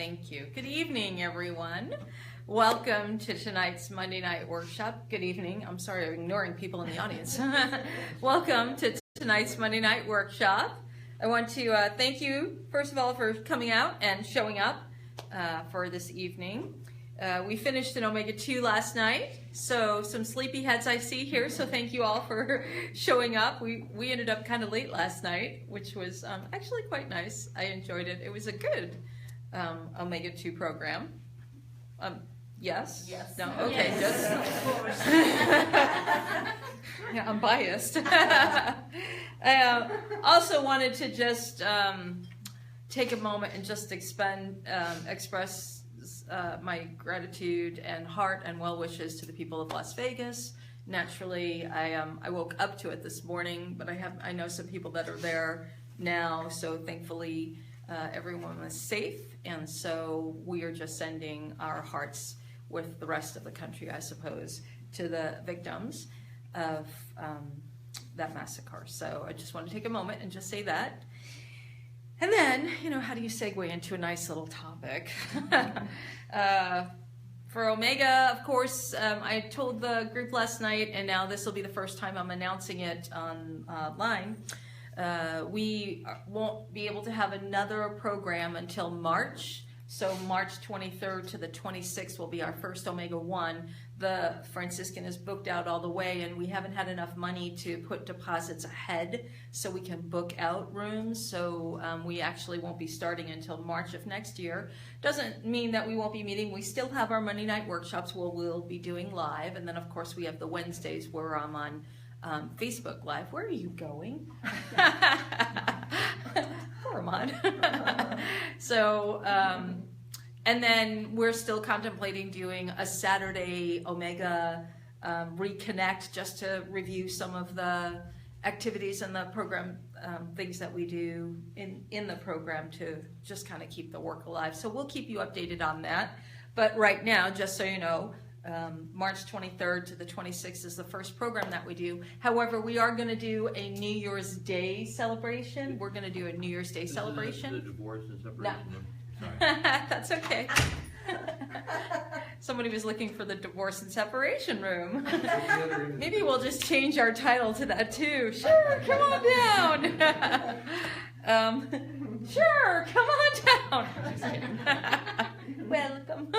Thank you. Good evening, everyone. Welcome to tonight's Monday night workshop. Good evening. I'm sorry, I'm ignoring people in the audience. Welcome to tonight's Monday night workshop. I want to thank you, first of all, for coming out and showing up for this evening. We finished in Omega 2 last night, so some sleepy heads I see here, so thank you all for showing up. We ended up kind of late last night, which was actually quite nice. I enjoyed it. It was a good Omega 2 program. Yes? Yes. No? Okay, yes. just... Of course. Yeah, I'm biased. I also wanted to just take a moment and just express my gratitude and heart and well wishes to the people of Las Vegas. Naturally, I woke up to it this morning, but I know some people that are there now, so thankfully everyone was safe, and so we are just sending our hearts with the rest of the country, I suppose, to the victims of that massacre. So I just want to take a moment and just say that. And then, how do you segue into a nice little topic? For Omega, of course, I told the group last night, and now this will be the first time I'm announcing it online. We won't be able to have another program until March. So March 23rd to the 26th will be our first Omega 1. The Franciscan is booked out all the way, and we haven't had enough money to put deposits ahead so we can book out rooms. So we actually won't be starting until March of next year. Doesn't mean that we won't be meeting. We still have our Monday night workshops where we'll be doing live. And then, of course, we have the Wednesdays where I'm on Facebook Live. Where are you going? Poor Ahmad. So, and then we're still contemplating doing a Saturday Omega Reconnect, just to review some of the activities and the program things that we do in the program to just kind of keep the work alive. So we'll keep you updated on that. But right now, just so you know, March 23rd to the 26th is the first program that we do. However, we are going to do a New Year's Day celebration. We're going to do a New Year's Day celebration. The divorce and separation? No. Sorry. That's okay. Somebody was looking for the divorce and separation room. Maybe we'll just change our title to that too. Sure, come on down. Sure, come on down. Just kidding. Welcome.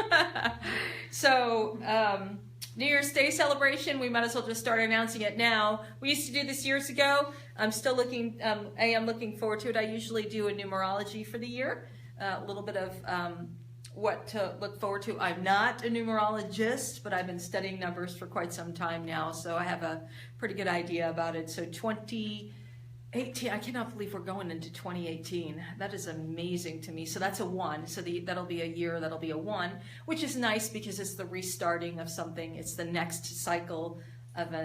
So, New Year's Day celebration, we might as well just start announcing it now. We used to do this years ago. I'm still looking, I am looking forward to it. I usually do a numerology for the year, a little bit of what to look forward to. I'm not a numerologist, but I've been studying numbers for quite some time now, so I have a pretty good idea about it. So 2018, I cannot believe we're going into 2018. That is amazing to me. So that's a 1. So that'll be a year, that'll be a 1, which is nice because it's the restarting of something. It's the next cycle of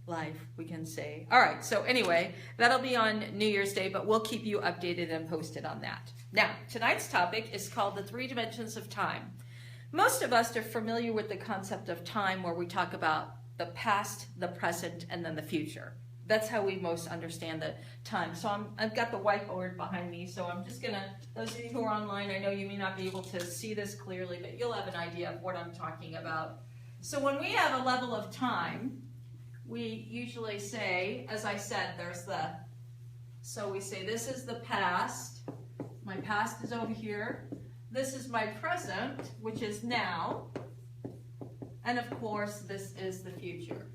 life, we can say. All right, so anyway, that'll be on New Year's Day, but we'll keep you updated and posted on that. Now, tonight's topic is called the 3 dimensions of time. Most of us are familiar with the concept of time, where we talk about the past, the present, and then the future. That's how we most understand the time. So I've got the whiteboard behind me, so I'm just gonna, those of you who are online, I know you may not be able to see this clearly, but you'll have an idea of what I'm talking about. So when we have a level of time, we usually say, as I said, so we say this is the past, my past is over here, this is my present, which is now, and of course this is the future.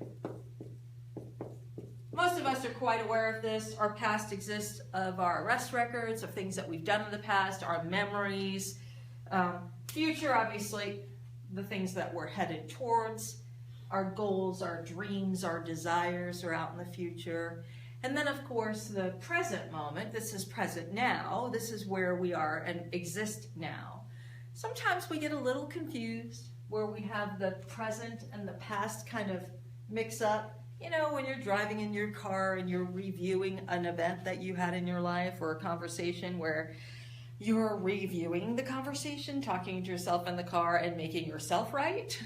Most of us are quite aware of this. Our past exists of our arrest records, of things that we've done in the past, our memories. Future, obviously, the things that we're headed towards. Our goals, our dreams, our desires are out in the future. And then, of course, the present moment. This is present now. This is where we are and exist now. Sometimes we get a little confused where we have the present and the past kind of mix up. You know, when you're driving in your car and you're reviewing an event that you had in your life, or a conversation where you're reviewing the conversation, talking to yourself in the car and making yourself right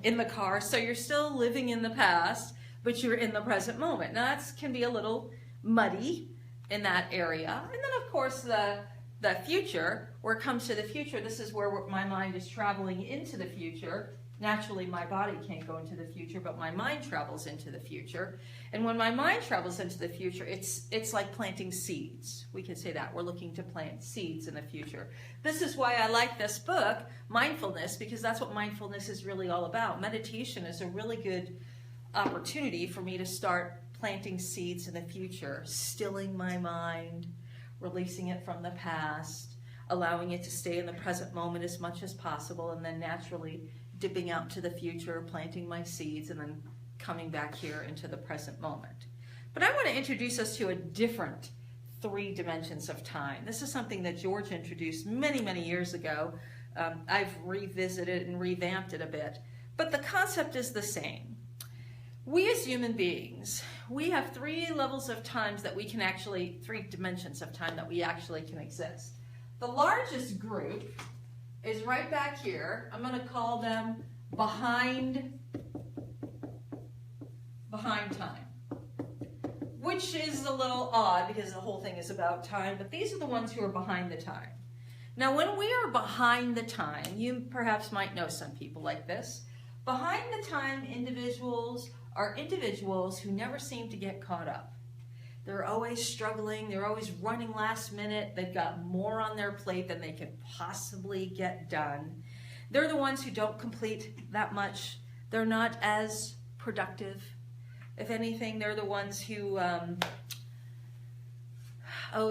in the car. So you're still living in the past, but you're in the present moment. Now that can be a little muddy in that area. And then of course the the future, where it comes to the future, this is where my mind is traveling into the future. Naturally, my body can't go into the future, but my mind travels into the future. And when my mind travels into the future, it's like planting seeds. We can say that. We're looking to plant seeds in the future. This is why I like this book, Mindfulness, because that's what mindfulness is really all about. Meditation is a really good opportunity for me to start planting seeds in the future, stilling my mind, releasing it from the past, allowing it to stay in the present moment as much as possible, and then naturally dipping out to the future, planting my seeds, and then coming back here into the present moment. But I want to introduce us to a different 3 dimensions of time. This is something that George introduced many, many years ago. I've revisited and revamped it a bit, but the concept is the same. We as human beings, we have 3 levels of times that we can actually, 3 dimensions of time that we actually can exist. The largest group is right back here. I'm going to call them behind time, which is a little odd because the whole thing is about time, but these are the ones who are behind the time. Now, when we are behind the time, you perhaps might know some people like this. Behind the time individuals are individuals who never seem to get caught up. They're always struggling. They're always running last minute. They've got more on their plate than they could possibly get done. They're the ones who don't complete that much. They're not as productive. If anything, they're the ones who,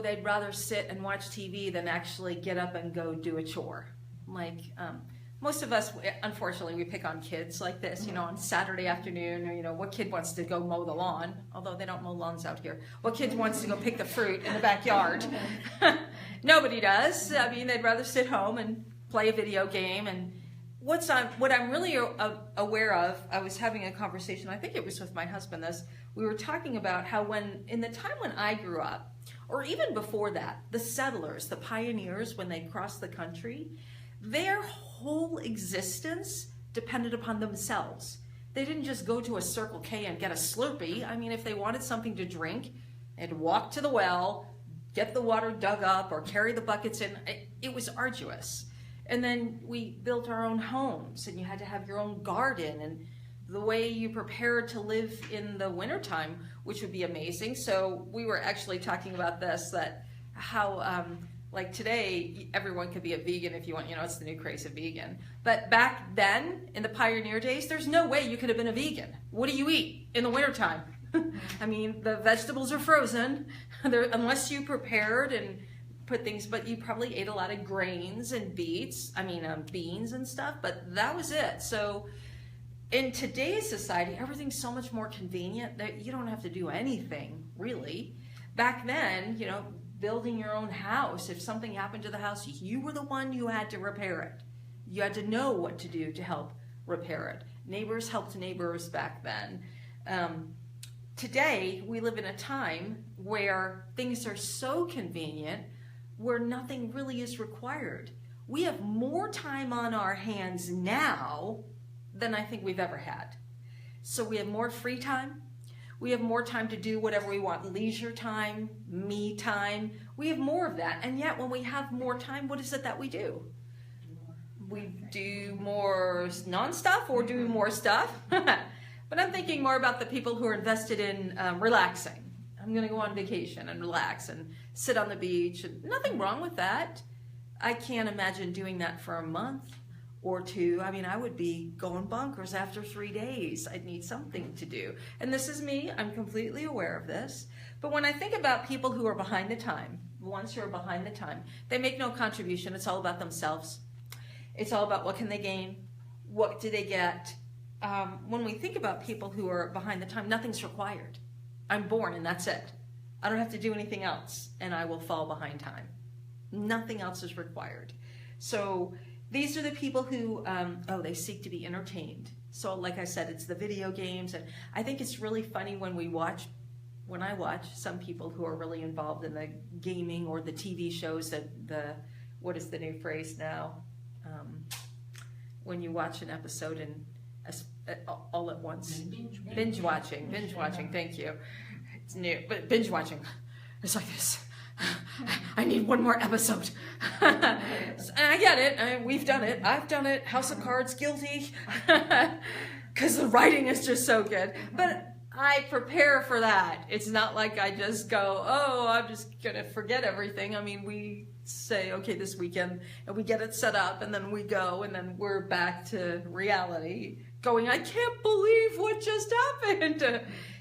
they'd rather sit and watch TV than actually get up and go do a chore. Like, most of us, unfortunately, we pick on kids like this, on Saturday afternoon, or, what kid wants to go mow the lawn? Although they don't mow lawns out here. What kid wants to go pick the fruit in the backyard? Nobody does. I mean, they'd rather sit home and play a video game. And what I'm really aware of, I was having a conversation, I think it was with my husband, we were talking about how in the time when I grew up, or even before that, the settlers, the pioneers, when they crossed the country, their whole existence depended upon themselves. They didn't just go to a Circle K and get a Slurpee. I mean, if they wanted something to drink, they'd walk to the well, get the water dug up, or carry the buckets in. It was arduous. And then we built our own homes, and you had to have your own garden, and the way you prepared to live in the wintertime, which would be amazing. So we were actually talking about this, that how like today, everyone could be a vegan if you want, it's the new craze of vegan. But back then, in the pioneer days, there's no way you could have been a vegan. What do you eat in the wintertime? I mean, the vegetables are frozen, unless you prepared and put things, but you probably ate a lot of grains and beans and stuff, but that was it. So in today's society, everything's so much more convenient that you don't have to do anything, really. Back then, building your own house, if something happened to the house, you were the one who had to repair it. You had to know what to do to help repair it. Neighbors helped neighbors back then. Today, we live in a time where things are so convenient, where nothing really is required. We have more time on our hands now than I think we've ever had. So we have more free time. We have more time to do whatever we want, leisure time, me time. We have more of that. And yet when we have more time, what is it that we do? We do more non-stuff or do more stuff? But I'm thinking more about the people who are invested in relaxing. I'm going to go on vacation and relax and sit on the beach. And nothing wrong with that. I can't imagine doing that for a month or 2. I mean, I would be going bonkers after 3 days. I'd need something to do. And this is me. I'm completely aware of this. But when I think about people who are behind the time, the ones who are behind the time, they make no contribution. It's all about themselves. It's all about what can they gain? What do they get? When we think about people who are behind the time, nothing's required. I'm born and that's it. I don't have to do anything else and I will fall behind time. Nothing else is required. So these are the people who, they seek to be entertained. So like I said, it's the video games. And I think it's really funny when I watch some people who are really involved in the gaming or the TV shows, what is the new phrase now? When you watch an episode and all at once. Binge watching, thank you. It's new, but binge watching. It's like this. I need one more episode. And I get it. We've done it. I've done it. House of Cards, guilty. Because the writing is just so good. But I prepare for that. It's not like I just go, oh, I'm just going to forget everything. I mean, we say, okay, this weekend, and we get it set up, and then we go, and then we're back to reality, going, I can't believe what just happened.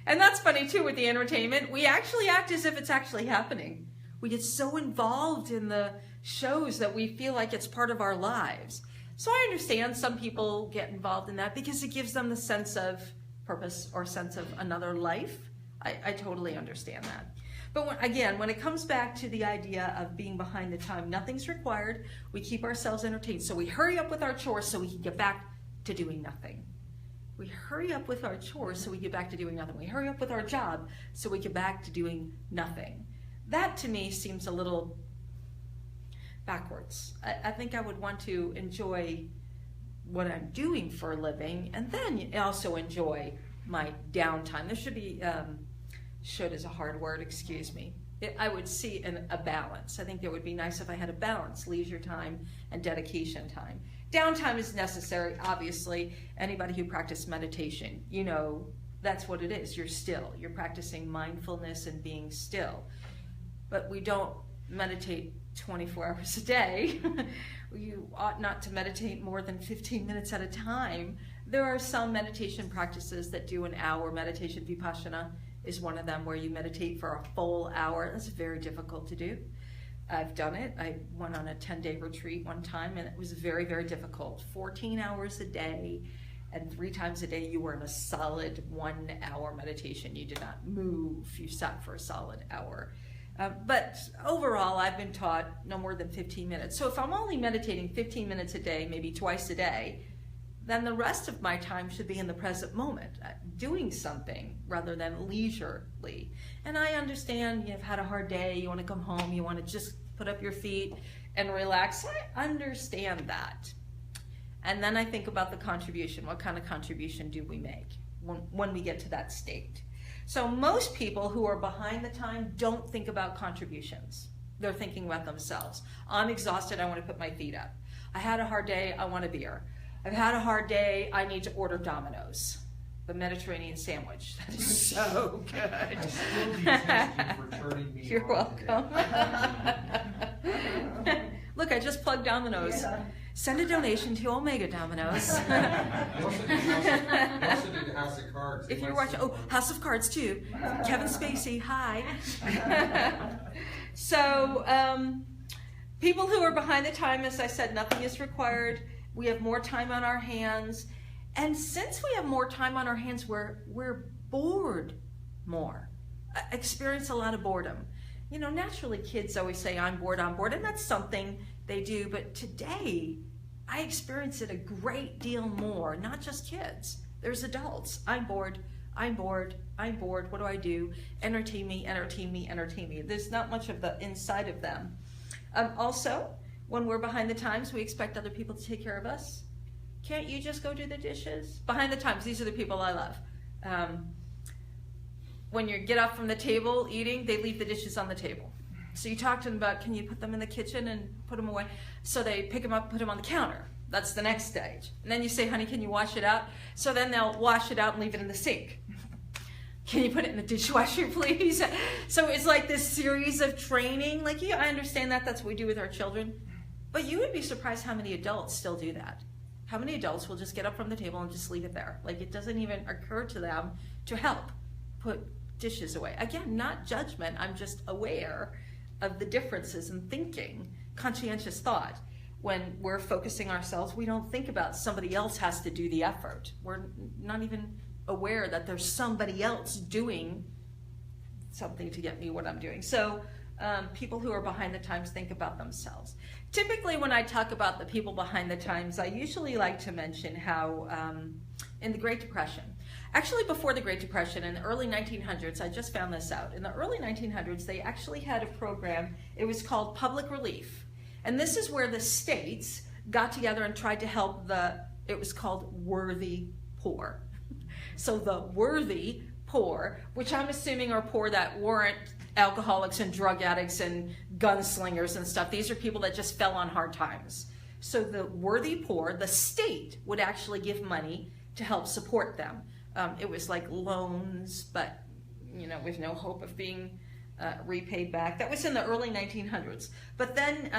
And that's funny, too, with the entertainment. We actually act as if it's actually happening. We get so involved in the shows that we feel like it's part of our lives. So I understand some people get involved in that because it gives them the sense of purpose or sense of another life. I totally understand that. But when it comes back to the idea of being behind the time, nothing's required. We keep ourselves entertained. So we hurry up with our chores so we can get back to doing nothing. We hurry up with our chores so we get back to doing nothing. We hurry up with our job so we get back to doing nothing. That to me seems a little backwards. I think I would want to enjoy what I'm doing for a living and then also enjoy my downtime. There should be, should is a hard word, excuse me. I would see a balance. I think it would be nice if I had a balance, leisure time and dedication time. Downtime is necessary, obviously. Anybody who practices meditation, you know, that's what it is. You're still. You're practicing mindfulness and being still. But we don't meditate 24 hours a day. You ought not to meditate more than 15 minutes at a time. There are some meditation practices that do an hour meditation. Vipassana is one of them, where you meditate for a full hour. That's very difficult to do. I've done it. I went on a 10-day retreat one time, and it was very, very difficult. 14 hours a day, and 3 times a day you were in a solid 1 hour meditation. You did not move. You sat for a solid hour. But overall, I've been taught no more than 15 minutes. So if I'm only meditating 15 minutes a day, maybe twice a day, then the rest of my time should be in the present moment, doing something rather than leisurely. And I understand you've had a hard day, you want to come home, you want to just put up your feet and relax. I understand that. And then I think about the contribution. What kind of contribution do we make when we get to that state? So most people who are behind the time don't think about contributions. They're thinking about themselves. I'm exhausted, I want to put my feet up. I had a hard day, I want a beer. I've had a hard day, I need to order Domino's, the Mediterranean sandwich. That is so good. I still detest you for turning me You're welcome. Look, I just plugged Domino's. Yeah. Send a donation to Omega Domino's. I also did House of Cards. If you're watching, House of Cards too. Kevin Spacey, hi. So, people who are behind the time, as I said, nothing is required. We have more time on our hands. And since we have more time on our hands, we're bored more. Experience a lot of boredom. You know, naturally kids always say, I'm bored, and that's something they do. But today, I experience it a great deal more, not just kids. There's adults. I'm bored. What do I do? Entertain me. There's not much of the inside of them. Also, when we're behind the times, we expect other people to take care of us. Can't you just go do the dishes? Behind the times, these are the people I love. When you get up from the table eating, they leave the dishes on the table. So you talk to them about, can you put them in the kitchen and put them away? So they pick them up, put them on the counter. That's the next stage. And then you say, honey, can you wash it out? So then they'll wash it out and leave it in the sink. Can you put it in the dishwasher, please? So it's like this series of training. Like, yeah, I understand that. That's what we do with our children. But you would be surprised how many adults still do that. How many adults will just get up from the table and just leave it there? Like, it doesn't even occur to them to help put dishes away. Again, not judgment. I'm just aware of the differences in thinking, conscientious thought. When we're focusing ourselves, we don't think about somebody else has to do the effort. We're not even aware that there's somebody else doing something to get me what I'm doing. So people who are behind the times think about themselves. Typically when I talk about the people behind the times, I usually like to mention how in the Great Depression, actually before the Great Depression, in the early 1900s, I just found this out. In the early 1900s, they actually had a program, it was called Public Relief. And this is where the states got together and tried to help it was called worthy poor. So the worthy poor, which I'm assuming are poor that weren't alcoholics and drug addicts and gunslingers and stuff. These are people that just fell on hard times. So the worthy poor, the state would actually give money to help support them. It was like loans, but with no hope of being repaid back. That was in the early 1900s. But then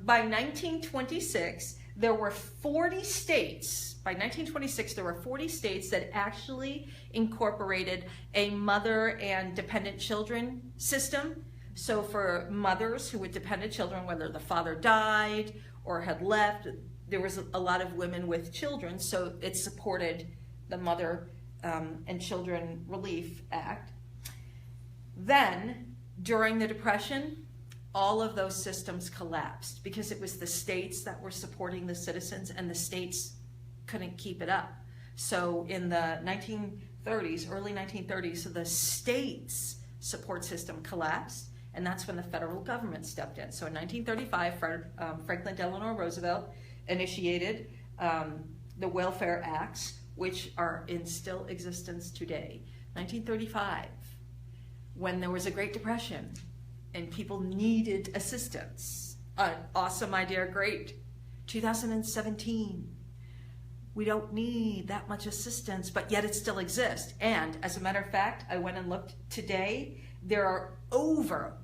by 1926, there were 40 states. By 1926, there were 40 states that actually incorporated a mother and dependent children system. So for mothers who had dependent children, whether the father died or had left, there was a lot of women with children, so it supported the Mother and Children Relief Act. Then, during the Depression, all of those systems collapsed because it was the states that were supporting the citizens and the states couldn't keep it up. So in the 1930s, early 1930s, the states' support system collapsed, and that's when the federal government stepped in. So in 1935, Franklin Delano Roosevelt initiated the Welfare Acts, which are in still existence today. 1935, when there was a Great Depression and people needed assistance. An awesome idea, great. 2017, we don't need that much assistance, but yet it still exists. And as a matter of fact, I went and looked today, there are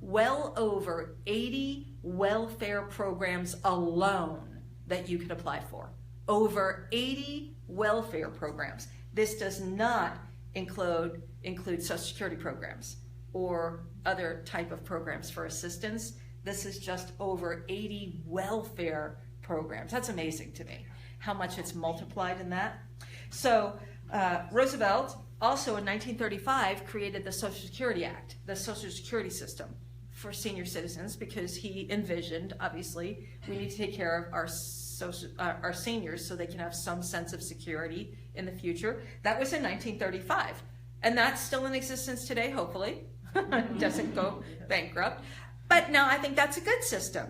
well over 80 welfare programs alone that you can apply for. Over 80 welfare programs. This does not include Social Security programs or other type of programs for assistance. This is just over 80 welfare programs. That's amazing to me, how much it's multiplied in that. So Roosevelt also in 1935 created the Social Security Act, the Social Security system for senior citizens, because he envisioned, obviously, we need to take care of our seniors so they can have some sense of security in the future. That was in 1935. And that's still in existence today, hopefully. It doesn't go bankrupt. But no, I think that's a good system.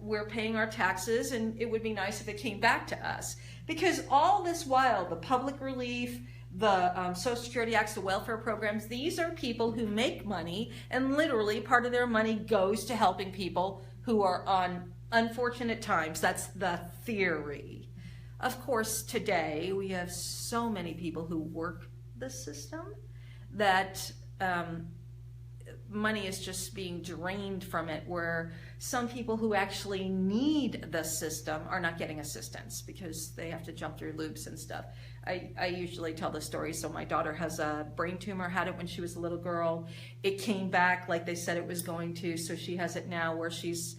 We're paying our taxes, and it would be nice if it came back to us. Because all this while, the public relief, the Social Security Acts, the welfare programs, these are people who make money, and literally part of their money goes to helping people who are on unfortunate times. That's the theory. Of course, today we have so many people who work the system that money is just being drained from it, where some people who actually need the system are not getting assistance because they have to jump through loops and stuff. I usually tell the story. So my daughter has a brain tumor, had it when she was a little girl. It came back like they said it was going to, so she has it now where she's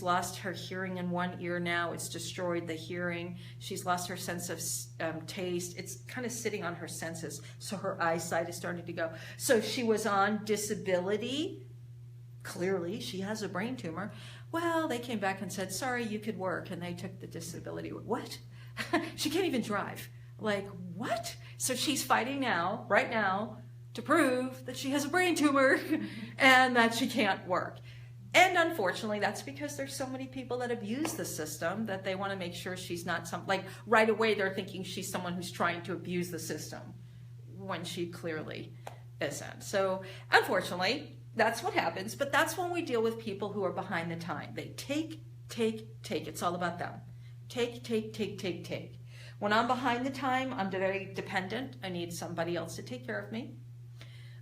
lost her hearing in one ear now. It's destroyed the hearing. She's lost her sense of taste. It's kind of sitting on her senses, so her eyesight is starting to go. So she was on disability. Clearly, she has a brain tumor. Well, they came back and said, sorry, you could work, and they took the disability. What? She can't even drive. Like, what? So she's fighting now, right now, to prove that she has a brain tumor and that she can't work. And unfortunately, that's because there's so many people that abuse the system that they want to make sure she's not right away they're thinking she's someone who's trying to abuse the system when she clearly isn't. So unfortunately, that's what happens, but that's when we deal with people who are behind the time. They take. It's all about them. Take. When I'm behind the time, I'm very dependent. I need somebody else to take care of me.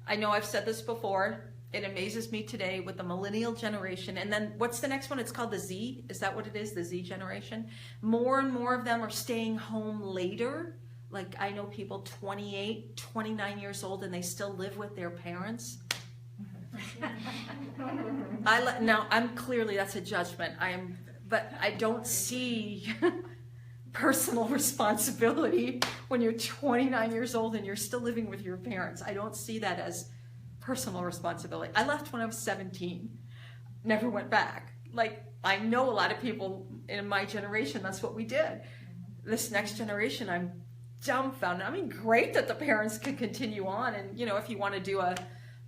I know I've said this before. It amazes me today with the millennial generation. And then what's the next one? It's called the Z. Is that what it is? The Z generation? More and more of them are staying home later. Like I know people 28, 29 years old and they still live with their parents. Now, I'm clearly, that's a judgment. But I don't see personal responsibility when you're 29 years old and you're still living with your parents. I don't see that as personal responsibility. I left when I was 17, never went back. Like, I know a lot of people in my generation, that's what we did. This next generation, I'm dumbfounded. I mean, great that the parents could continue on. And, if you want to do a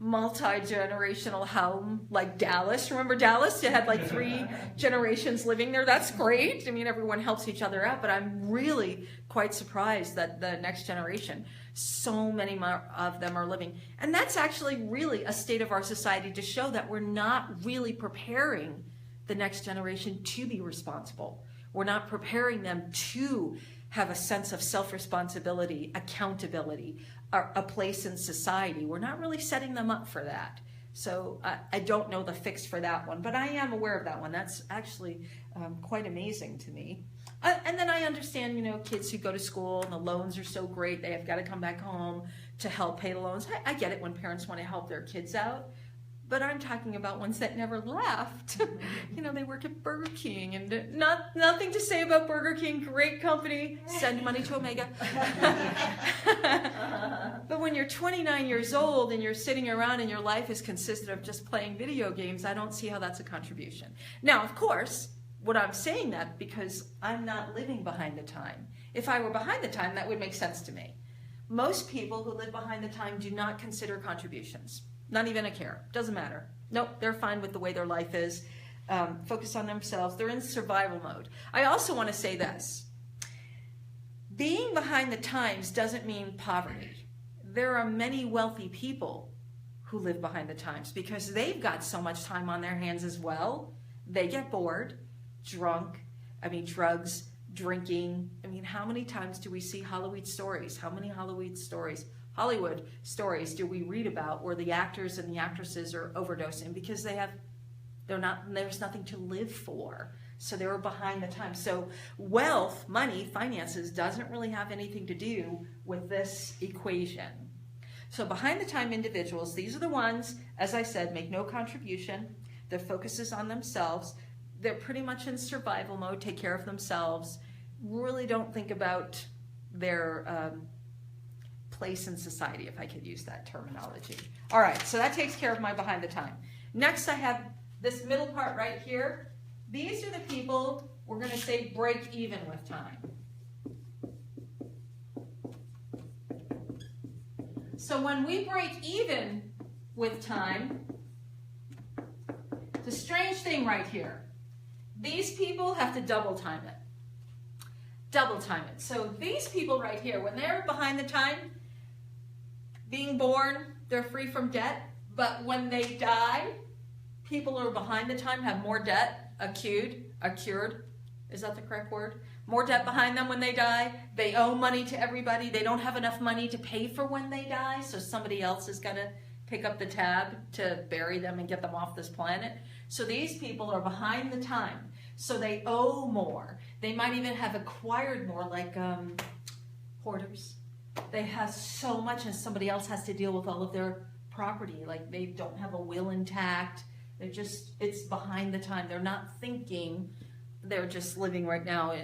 multi-generational home like Dallas, remember Dallas? You had like 3 generations living there. That's great. I mean, everyone helps each other out, but I'm really quite surprised that the next generation. So many of them are living. And that's actually really a state of our society to show that we're not really preparing the next generation to be responsible. We're not preparing them to have a sense of self-responsibility, accountability, a place in society. We're not really setting them up for that. So I don't know the fix for that one, but I am aware of that one. That's actually quite amazing to me. And then I understand, kids who go to school and the loans are so great, they have got to come back home to help pay the loans. I get it when parents want to help their kids out, but I'm talking about ones that never left. They work at Burger King, and nothing to say about Burger King, great company, send money to Omega. But when you're 29 years old and you're sitting around and your life is consisted of just playing video games, I don't see how that's a contribution. Now, of course, what I'm saying that because I'm not living behind the time. If I were behind the time, that would make sense to me. Most people who live behind the time do not consider contributions. Not even a care. Doesn't matter. Nope, they're fine with the way their life is. Focus on themselves. They're in survival mode. I also want to say this. Being behind the times doesn't mean poverty. There are many wealthy people who live behind the times because they've got so much time on their hands as well. They get bored, drugs, drinking. How many times do we see Hollywood stories? How many Hollywood stories do we read about where the actors and the actresses are overdosing because there's nothing to live for. So they were behind the times. So wealth, money, finances doesn't really have anything to do with this equation. So behind the time individuals, these are the ones, as I said, make no contribution. Their focus is on themselves. They're pretty much in survival mode, take care of themselves, really don't think about their place in society, if I could use that terminology. All right, so that takes care of my behind the time. Next, I have this middle part right here. These are the people we're going to say break even with time. So when we break even with time, it's a strange thing right here. These people have to double time it. Double time it. So these people right here, when they're behind the time, being born, they're free from debt. But when they die, people who are behind the time have more debt accrued. Is that the correct word? More debt behind them when they die. They owe money to everybody. They don't have enough money to pay for when they die, so somebody else is going to pick up the tab to bury them and get them off this planet. So these people are behind the time. So they owe more. They might even have acquired more, like hoarders. They have so much and somebody else has to deal with all of their property. Like they don't have a will intact. It's behind the time. They're not thinking. They're just living right now,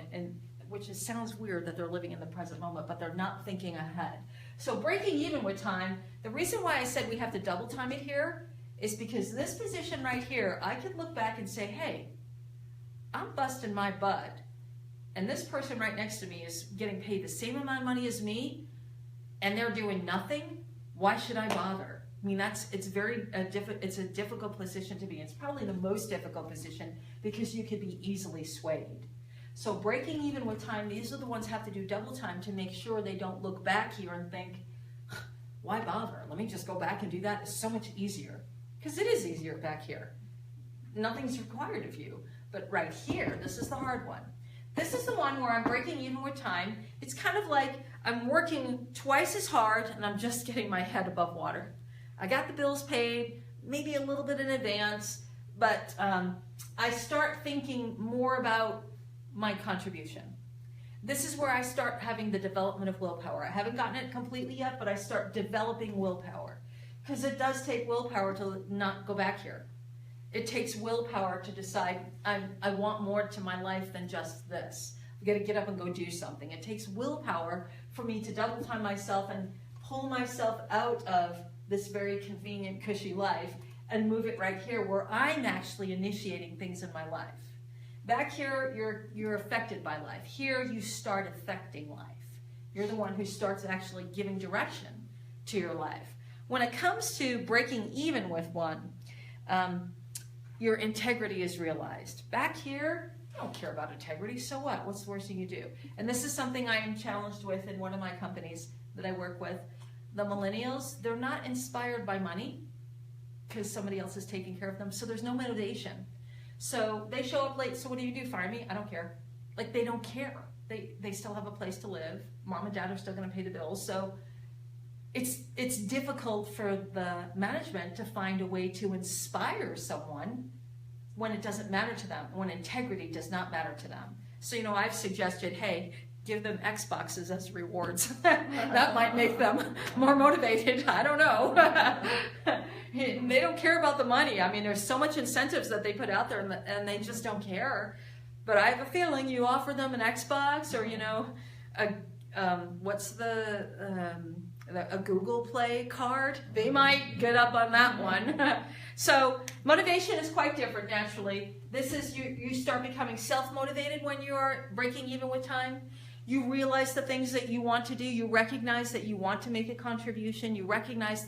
sounds weird that they're living in the present moment, but they're not thinking ahead. So breaking even with time, the reason why I said we have to double time it here is because this position right here, I could look back and say, hey, I'm busting my butt, and this person right next to me is getting paid the same amount of money as me, and they're doing nothing. Why should I bother? It's a difficult position to be in. It's probably the most difficult position because you could be easily swayed. So breaking even with time, these are the ones who have to do double time to make sure they don't look back here and think, why bother? Let me just go back and do that. It's so much easier. Because it is easier back here. Nothing's required of you. But right here, this is the hard one. This is the one where I'm breaking even with time. It's kind of like I'm working twice as hard and I'm just getting my head above water. I got the bills paid, maybe a little bit in advance, but I start thinking more about my contribution. This is where I start having the development of willpower. I haven't gotten it completely yet, but I start developing willpower. Because it does take willpower to not go back here. It takes willpower to decide I want more to my life than just this. I've got to get up and go do something. It takes willpower for me to double time myself and pull myself out of this very convenient, cushy life and move it right here where I'm actually initiating things in my life. Back here, you're affected by life. Here, you start affecting life. You're the one who starts actually giving direction to your life. When it comes to breaking even with one, your integrity is realized. Back here, I don't care about integrity, so what? What's the worst thing you do? And this is something I am challenged with in one of my companies that I work with, the millennials, they're not inspired by money because somebody else is taking care of them. So there's no motivation. So they show up late. So what do you do? Fire me? I don't care. Like, they don't care. They still have a place to live. Mom and dad are still going to pay the bills. So it's difficult for the management to find a way to inspire someone when it doesn't matter to them, when integrity does not matter to them. So, I've suggested, hey, give them Xboxes as rewards. That might make them more motivated. I don't know. They don't care about the money. I mean, there's so much incentives that they put out there, and they just don't care. But I have a feeling you offer them an Xbox or, a Google Play card, they might get up on that one. So motivation is quite different naturally. This is, you start becoming self-motivated when you are breaking even with time. You realize the things that you want to do. You recognize that you want to make a contribution. You recognize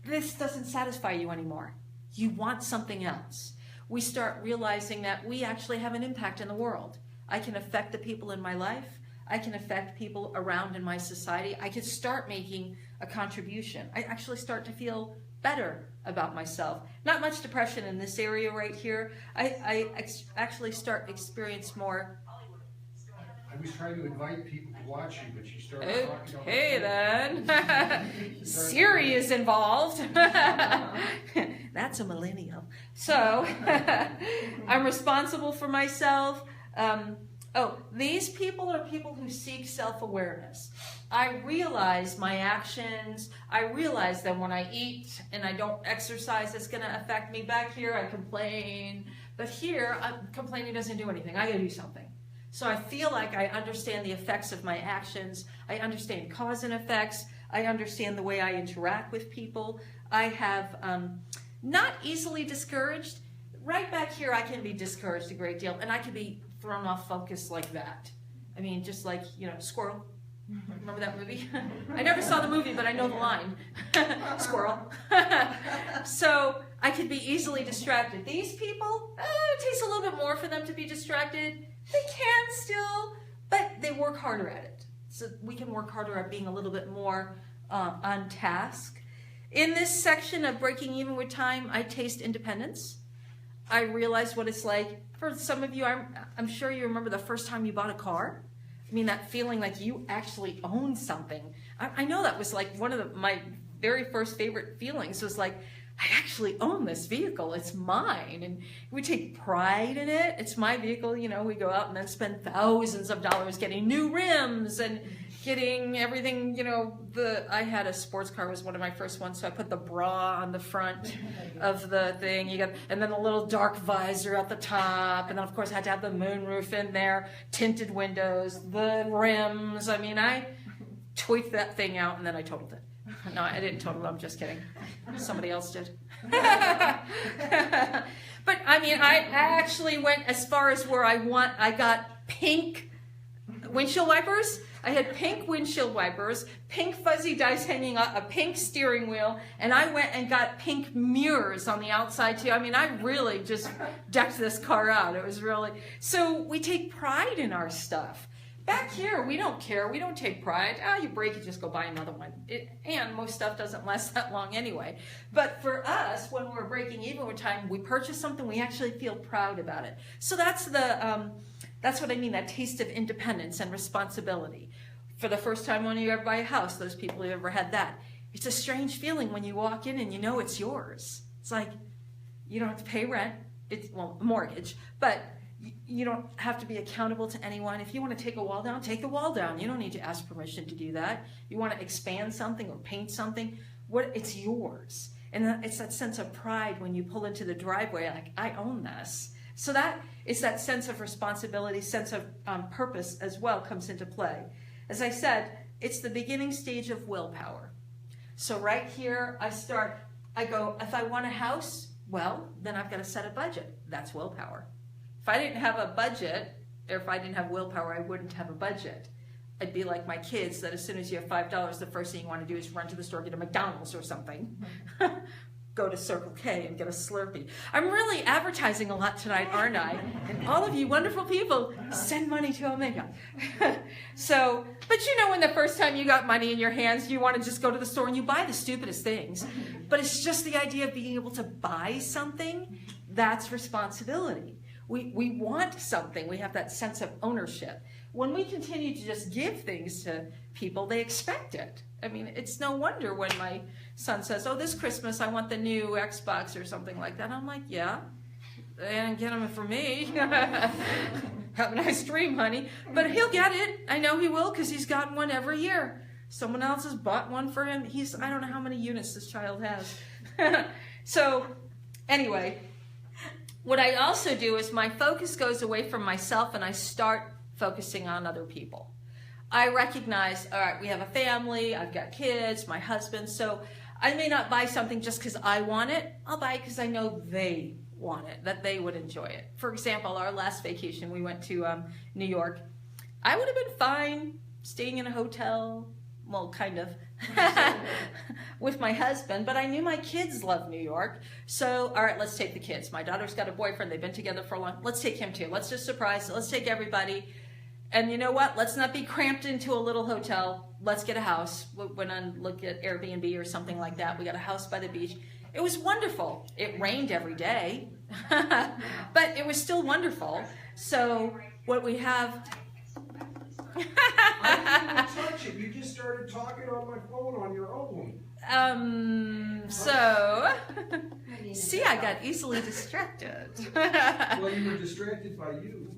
this doesn't satisfy you anymore. You want something else. We start realizing that we actually have an impact in the world. I can affect the people in my life. I can affect people around in my society. I can start making a contribution. I actually start to feel better about myself. Not much depression in this area right here. I actually start experience more. I was trying to invite people to watch you, but you started talking. Okay then. Siri is involved. That's a millennial. So I'm responsible for myself. These people are people who seek self-awareness. I realize my actions. I realize that when I eat and I don't exercise, it's going to affect me. Back here, I complain. But here, complaining doesn't do anything. I got to do something. So I feel like I understand the effects of my actions. I understand cause and effects. I understand the way I interact with people. I have not easily discouraged. Right back here, I can be discouraged a great deal, and I can be thrown off focus like that. I mean, just like, Squirrel. Remember that movie? I never saw the movie, but I know the line. Squirrel. So I could be easily distracted. These people, it takes a little bit more for them to be distracted. They can still, but they work harder at it. So we can work harder at being a little bit more on task. In this section of breaking even with time, I taste independence. I realize what it's like. For some of you, I'm sure you remember the first time you bought a car. I mean, that feeling like you actually own something. I know that was like one of my very first favorite feelings was like, I actually own this vehicle. It's mine. And we take pride in it. It's my vehicle. We go out and then spend thousands of dollars getting new rims and getting everything, I had a sports car, was one of my first ones, so I put the bra on the front of the thing, and then a little dark visor at the top, and then of course I had to have the moonroof in there, tinted windows, the rims. I mean, I tweaked that thing out and then I totaled it. No, I didn't total it, I'm just kidding. Somebody else did. But I mean, I actually went as far as where I got pink windshield wipers. I had pink windshield wipers, pink fuzzy dice hanging up, a pink steering wheel, and I went and got pink mirrors on the outside too. I mean, I really just decked this car out. It was really, so we take pride in our stuff. Back here, we don't care. We don't take pride. You break it, just go buy another one. And most stuff doesn't last that long anyway. But for us, when we're breaking even with time, we purchase something, we actually feel proud about it. So that's what I mean, that taste of independence and responsibility. For the first time when you ever buy a house, those people who ever had that, it's a strange feeling when you walk in and you know it's yours. It's like you don't have to pay rent, mortgage, but you don't have to be accountable to anyone. If you want to take a wall down, take the wall down. You don't need to ask permission to do that. You want to expand something or paint something, it's yours. And it's that sense of pride when you pull into the driveway, like, I own this. So that it's that sense of responsibility, sense of purpose as well comes into play. As I said, it's the beginning stage of willpower. So right here, I go, if I want a house, well, then I've got to set a budget. That's willpower. If I didn't have a budget, or if I didn't have willpower, I wouldn't have a budget. I'd be like my kids, that as soon as you have $5, the first thing you want to do is run to the store, get a McDonald's or something. go to Circle K and get a Slurpee. I'm really advertising a lot tonight, aren't I? And all of you wonderful people, send money to Omega. So, but you know, when the first time you got money in your hands, you want to just go to the store and you buy the stupidest things. But it's just the idea of being able to buy something, that's responsibility. We want something. We have that sense of ownership. When we continue to just give things to people, they expect it. I mean, it's no wonder when my son says, oh, this Christmas I want the new Xbox or something like that. I'm like, yeah, and get them for me. Have a nice dream, honey. But he'll get it. I know he will, because he's gotten one every year. Someone else has bought one for him. I don't know how many units this child has. So anyway, what I also do is my focus goes away from myself and I start focusing on other people. I recognize, all right, we have a family, I've got kids, my husband, so I may not buy something just because I want it. I'll buy it because I know they want it, that they would enjoy it. For example, our last vacation, we went to New York. I would have been fine staying in a hotel, well, kind of, with my husband, but I knew my kids love New York. So, all right, let's take the kids. My daughter's got a boyfriend. They've been together for a long time. Let's take him too. Let's just surprise. Let's take everybody. And you know what? Let's not be cramped into a little hotel. Let's get a house. We went on look at Airbnb or something like that. We got a house by the beach. It was wonderful. It rained every day, but it was still wonderful. So what we have... I didn't even touch it. You just started talking on my phone on your own. See, I got easily distracted. Well, you were distracted by you.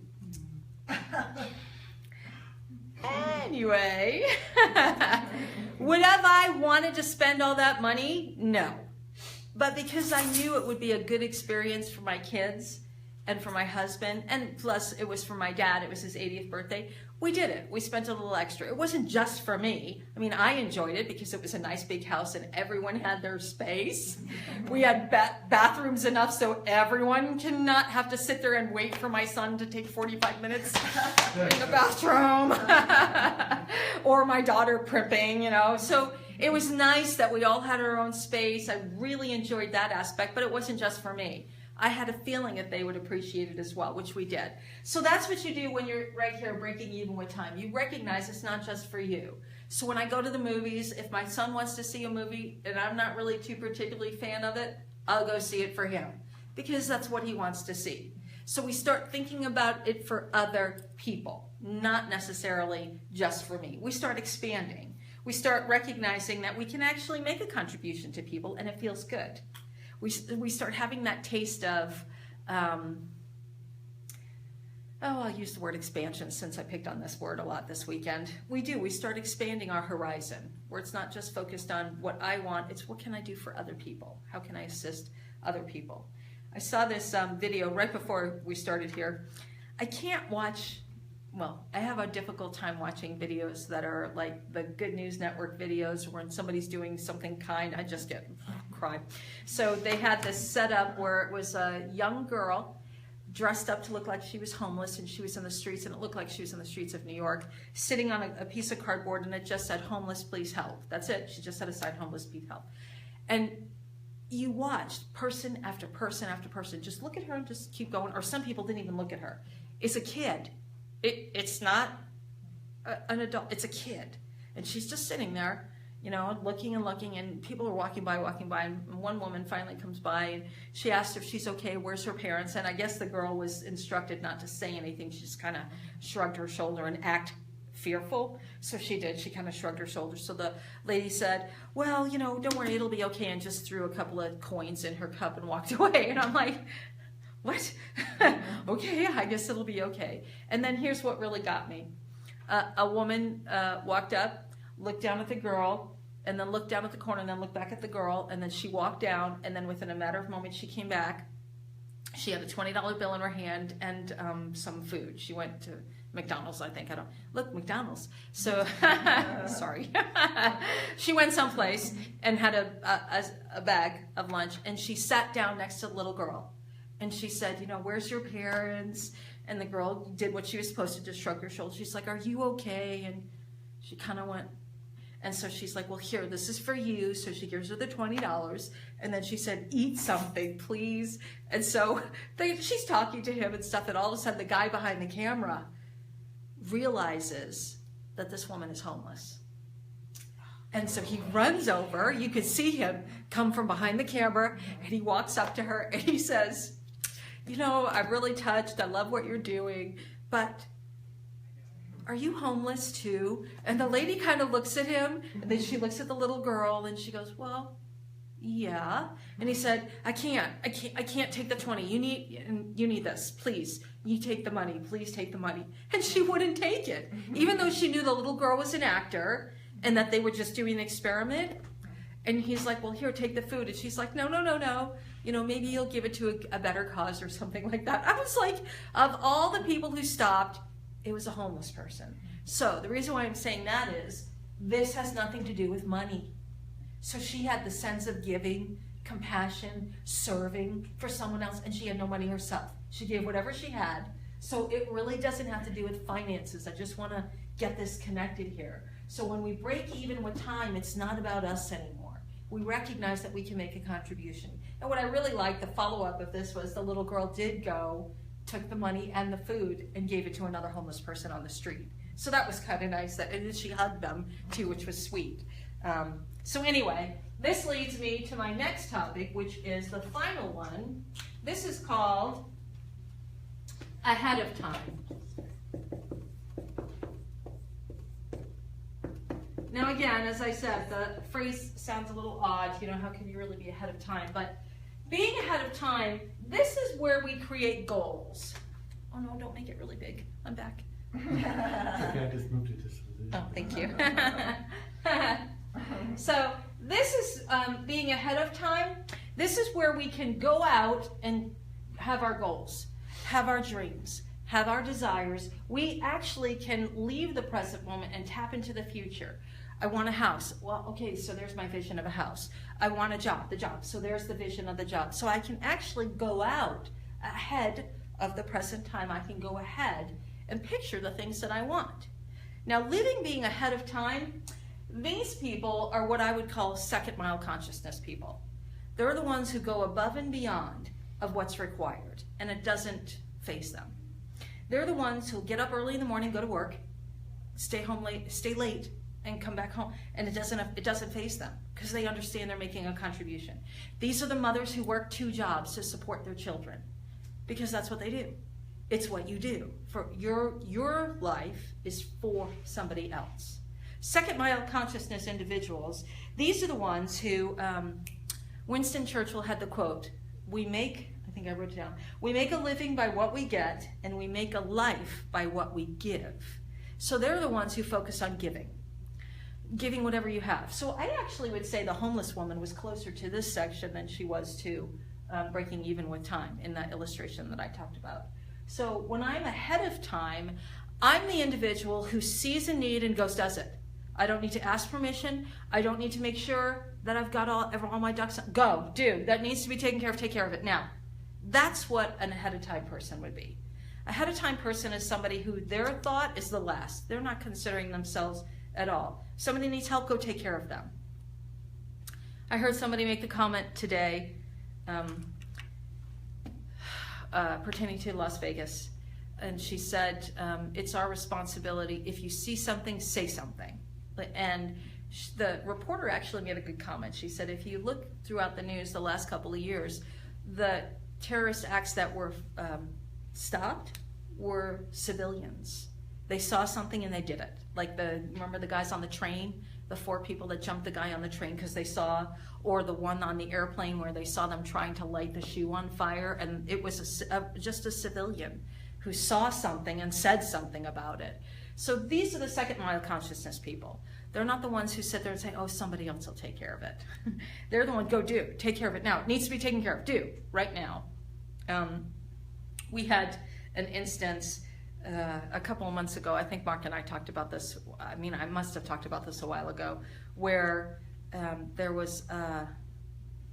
Anyway, would have I wanted to spend all that money? No. But because I knew it would be a good experience for my kids and for my husband, and plus it was for my dad, it was his 80th birthday, we did it. We spent a little extra. It wasn't just for me. I mean, I enjoyed it because it was a nice big house and everyone had their space. We had bathrooms enough so everyone cannot have to sit there and wait for my son to take 45 minutes in the bathroom. Or my daughter primping, you know. So it was nice that we all had our own space. I really enjoyed that aspect, but it wasn't just for me. I had a feeling that they would appreciate it as well, which we did. So that's what you do when you're right here breaking even with time. You recognize it's not just for you. So when I go to the movies, if my son wants to see a movie and I'm not really too particularly fan of it, I'll go see it for him because that's what he wants to see. So we start thinking about it for other people, not necessarily just for me. We start expanding. We start recognizing that we can actually make a contribution to people and it feels good. We start having that taste of, I'll use the word expansion since I picked on this word a lot this weekend. We start expanding our horizon where it's not just focused on what I want, it's what can I do for other people? How can I assist other people? I saw this video right before we started here. I can't watch, well, I have a difficult time watching videos that are like the Good News Network videos when somebody's doing something kind, I just get cry. So they had this set up where it was a young girl dressed up to look like she was homeless and she was in the streets, and it looked like she was in the streets of New York, sitting on a piece of cardboard, and it just said, "Homeless, please help." That's it. She just had a sign, "Homeless, please help." And you watched person after person after person just look at her and just keep going, or some people didn't even look at her. It's a kid. It's not an adult. It's a kid. And she's just sitting there, you know, looking and looking, and people are walking by, and one woman finally comes by, and she asked if she's okay, where's her parents, and I guess the girl was instructed not to say anything. She just kind of shrugged her shoulder and act fearful, so she did. She kind of shrugged her shoulders. So the lady said, well, you know, don't worry, it'll be okay, and just threw a couple of coins in her cup and walked away, and I'm like, what? Okay, I guess it'll be okay. And then here's what really got me. A woman walked up, looked down at the girl, and then looked down at the corner, and then looked back at the girl, and then she walked down, and then within a matter of moments she came back. She had a $20 bill in her hand and some food. She went to McDonald's, I think. Look, McDonald's. So, sorry. She went someplace and had a bag of lunch, and she sat down next to the little girl. And she said, you know, where's your parents? And the girl did what she was supposed to, just shrug her shoulders. She's like, are you okay? And she kind of went, And so she's like, well, here, this is for you. So she gives her the $20. And then she said, eat something, please. And so she's talking to him and stuff. And all of a sudden, the guy behind the camera realizes that this woman is homeless. And so he runs over. You could see him come from behind the camera. And he walks up to her and he says, you know, I'm really touched. I love what you're doing. But are you homeless too? And the lady kind of looks at him, and then she looks at the little girl, and she goes, well, yeah. And he said, I can't take the 20. You need this, please. You take the money, please take the money. And she wouldn't take it, even though she knew the little girl was an actor and that they were just doing an experiment. And he's like, well, here, take the food. And she's like, no. You know, maybe you'll give it to a better cause or something like that. I was like, of all the people who stopped, it was a homeless person. So the reason why I'm saying that is this has nothing to do with money. So she had the sense of giving, compassion, serving for someone else, and she had no money herself. She gave whatever she had. So it really doesn't have to do with finances. I just want to get this connected here. So when we break even with time, it's not about us anymore. We recognize that we can make a contribution. And what I really liked, the follow-up of this was the little girl did go, took the money and the food and gave it to another homeless person on the street. So that was kind of nice. And then she hugged them too, which was sweet. So anyway, this leads me to my next topic, which is the final one. This is called ahead of time. Now again, as I said, the phrase sounds a little odd. You know, how can you really be ahead of time? But being ahead of time, this is where we create goals. Oh no, don't make it really big. I'm back. I just moved it this way. Oh, thank you. So this is being ahead of time. This is where we can go out and have our goals, have our dreams, have our desires. We actually can leave the present moment and tap into the future. I want a house. Well, okay, so there's my vision of a house. I want a job, the job. So there's the vision of the job. So I can actually go out ahead of the present time. I can go ahead and picture the things that I want. Now, living being ahead of time, these people are what I would call second mile consciousness people. They're the ones who go above and beyond of what's required, and it doesn't faze them. They're the ones who get up early in the morning, go to work, stay late, and come back home, and it doesn't faze them because they understand they're making a contribution. These are the mothers who work 2 jobs to support their children because that's what they do. It's what you do. For your life is for somebody else. Second mile consciousness individuals, these are the ones who, Winston Churchill had the quote, I think I wrote it down, we make a living by what we get, and we make a life by what we give. So they're the ones who focus on giving whatever you have. So I actually would say the homeless woman was closer to this section than she was to breaking even with time in that illustration that I talked about. So when I'm ahead of time, I'm the individual who sees a need and goes, does it. I don't need to ask permission. I don't need to make sure that I've got all my ducks. Go, do. That needs to be taken care of. Take care of it now. That's what an ahead of time person would be. A ahead of time person is somebody who their thought is the last. They're not considering themselves at all. Somebody needs help, go take care of them. I heard somebody make the comment today pertaining to Las Vegas, and she said, it's our responsibility. If you see something, say something. And the reporter actually made a good comment. She said, if you look throughout the news the last couple of years, the terrorist acts that were stopped were civilians. They saw something and they did it. Like remember the guys on the train, the 4 people that jumped the guy on the train because they saw, or the one on the airplane where they saw them trying to light the shoe on fire, and it was just a civilian who saw something and said something about it. So these are the second mile consciousness people. They're not the ones who sit there and say, oh, somebody else will take care of it. They're the one, go do, take care of it now. It needs to be taken care of, do, right now. We had an instance a couple of months ago, I think Mark and I talked about this, I must have talked about this a while ago, where there was a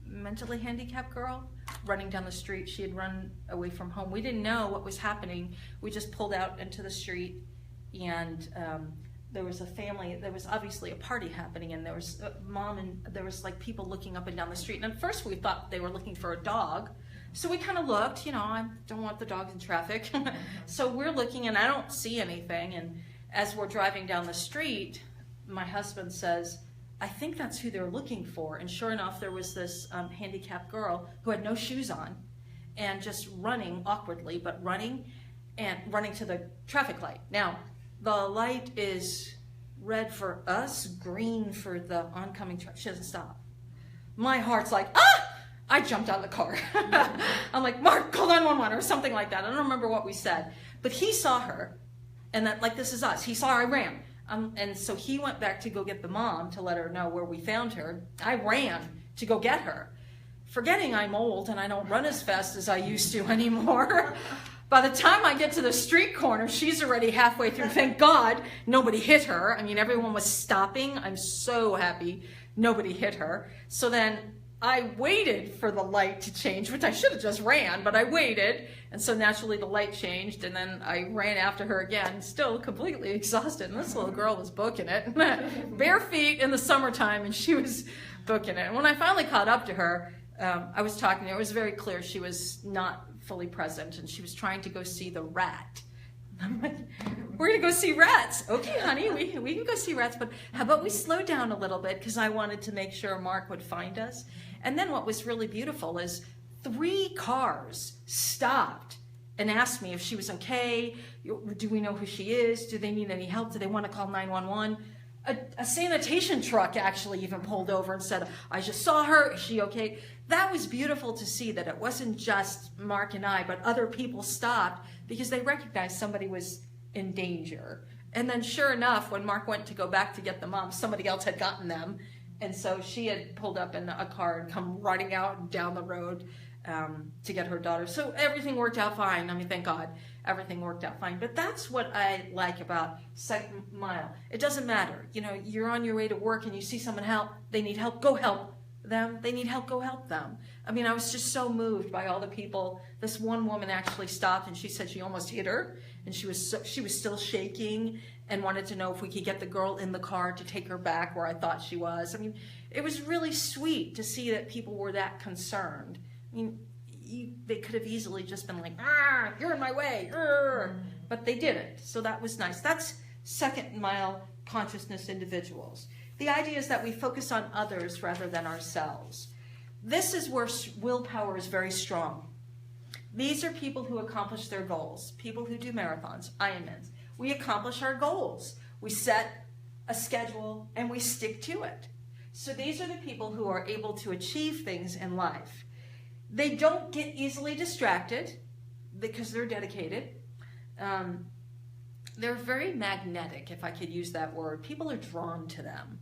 mentally handicapped girl running down the street. She had run away from home. We didn't know what was happening. We just pulled out into the street, and there was a family, there was obviously a party happening, and there was a mom and there was like people looking up and down the street. And at first we thought they were looking for a dog. So we kind of looked, you know, I don't want the dogs in traffic. So we're looking and I don't see anything. And as we're driving down the street, my husband says, I think that's who they're looking for. And sure enough, there was this handicapped girl who had no shoes on and just running awkwardly, but running to the traffic light. Now, the light is red for us, green for the oncoming truck. She doesn't stop. My heart's like, ah! I jumped out of the car. I'm like, Mark, call 911 or something like that. I don't remember what we said. But he saw her, and that, like, this is us. He saw her, I ran. And so he went back to go get the mom to let her know where we found her. I ran to go get her, forgetting I'm old and I don't run as fast as I used to anymore. By the time I get to the street corner, she's already halfway through. Thank God nobody hit her. I mean, everyone was stopping. I'm so happy nobody hit her. So then I waited for the light to change, which I should have just ran, but I waited. And so naturally the light changed, and then I ran after her again, still completely exhausted. And this little girl was booking it. Bare feet in the summertime, and she was booking it. And when I finally caught up to her, I was talking to her. It was very clear she was not fully present, and she was trying to go see the rat. I'm like, we're gonna go see rats. Okay, honey, we can go see rats, but how about we slow down a little bit, because I wanted to make sure Mark would find us. And then what was really beautiful is 3 cars stopped and asked me if she was okay. Do we know who she is? Do they need any help? Do they want to call 911? A sanitation truck actually even pulled over and said, I just saw her, is she okay? That was beautiful to see, that it wasn't just Mark and I, but other people stopped because they recognized somebody was in danger. And then sure enough, when Mark went to go back to get the mom, somebody else had gotten them. And so she had pulled up in a car and come running out down the road to get her daughter. So everything worked out fine. I mean, thank God, everything worked out fine. But that's what I like about Second Mile. It doesn't matter. You know, you're on your way to work and you see someone they need help, go help them. They need help, go help them. I mean, I was just so moved by all the people. This one woman actually stopped and she said she almost hit her, and she was still shaking and wanted to know if we could get the girl in the car to take her back where I thought she was. I mean, it was really sweet to see that people were that concerned. I mean, they could have easily just been like, you're in my way, but they didn't. So that was nice. That's Second Mile consciousness individuals. The idea is that we focus on others rather than ourselves. This is where willpower is very strong. These are people who accomplish their goals, people who do marathons, Ironmans. We accomplish our goals. We set a schedule and we stick to it. So these are the people who are able to achieve things in life. They don't get easily distracted because they're dedicated. They're very magnetic, if I could use that word. People are drawn to them.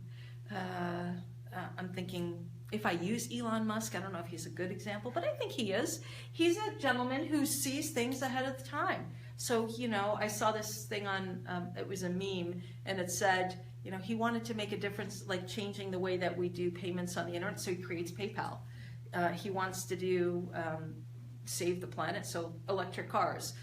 I'm thinking, if I use Elon Musk, I don't know if he's a good example, but I think he is. He's a gentleman who sees things ahead of time. So, you know, I saw this thing on, it was a meme, and it said, you know, he wanted to make a difference, like changing the way that we do payments on the internet, so he creates PayPal. He wants to do, save the planet, so electric cars.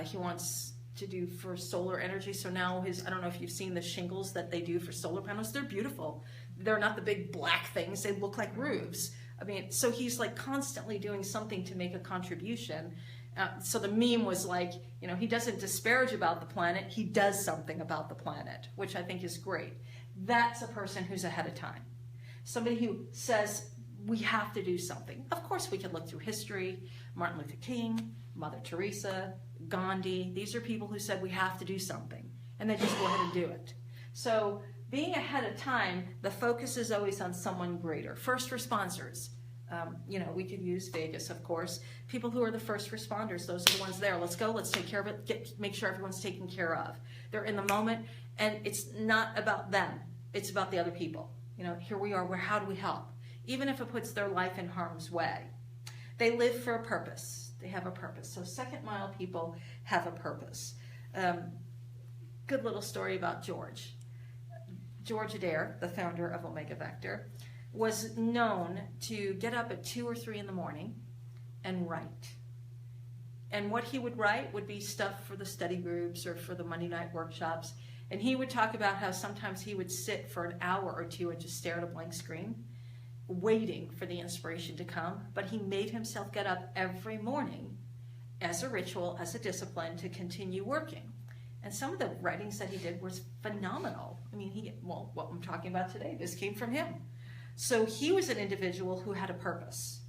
He wants to do for solar energy, so now I don't know if you've seen the shingles that they do for solar panels, they're beautiful. They're not the big black things, they look like roofs. I mean, so he's like constantly doing something to make a contribution. So the meme was like, you know, he doesn't disparage about the planet, he does something about the planet, which I think is great. That's a person who's ahead of time. Somebody who says, we have to do something. Of course, we could look through history, Martin Luther King, Mother Teresa, Gandhi. These are people who said we have to do something, and they just go ahead and do it. So being ahead of time, the focus is always on someone greater. First responders. You know, we could use Vegas, of course. People who are the first responders, those are the ones there. Let's go, let's take care of it, make sure everyone's taken care of. They're in the moment, and it's not about them. It's about the other people. You know, here we are, how do we help? Even if it puts their life in harm's way. They live for a purpose. They have a purpose. So Second Mile people have a purpose. Good little story about George. George Adair, the founder of Omega Vector, was known to get up at 2 or 3 in the morning and write. And what he would write would be stuff for the study groups or for the Monday night workshops. And he would talk about how sometimes he would sit for an hour or two and just stare at a blank screen, waiting for the inspiration to come. But he made himself get up every morning as a ritual, as a discipline to continue working. And some of the writings that he did was phenomenal. I mean, well, what I'm talking about today, this came from him. So he was an individual who had a purpose.